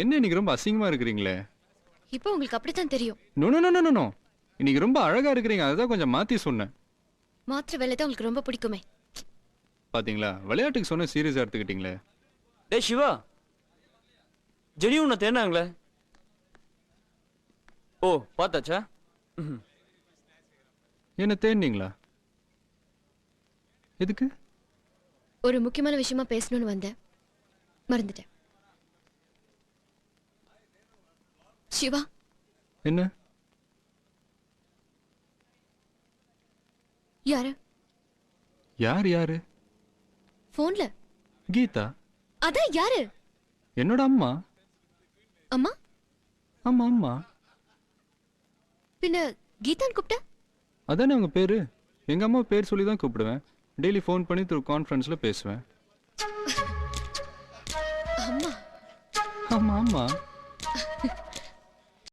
என்ன இன்னைக்கு ரொம்ப அசிங்கமா இருக்கிறீங்களே? இப்போ உங்களுக்கு அப்படித்தான் தெரியும். No no no no no. இன்னைக்கு ரொம்ப அழகா இருக்கிறீங்க. அதுதான் கொஞ்சம் மாத்தி சொன்னேன். மாத்திர வேலை தான் உங்களுக்கு ரொம்ப பிடிக்குமே. பாத்தீங்களா? விளையாட்டுக்கு சொன்ன சீரியஸா எடுத்துக்கிட்டீங்களே. டேய் சிவா, ஜெனி உன்னை தேடினாங்களே. ஓ பார்த்தாச்சா? என்ன தேடினீங்களா? எதுக்கு? ஒரு முக்கியமான விஷயமா பேசணும்னு வந்தேன், மறந்துட்டேன். சிவா. என்ன? யாரு? யார் யாரு? போன்ல. கீதா. அதான் யாரு? என்னோட அம்மா. அம்மா? ஆமா அம்மா. பின்ன கீதான் கூப்பிட்ட? அதானே அவங்க பேரு. எங்க அம்மா பேர் சொல்லி தான் கூப்பிடுவேன். டெய்லி ஃபோன் பண்ணி த்ரூ கான்ஃபரன்ஸ்ல பேசுவேன். அம்மா. ஆமா ஆமா.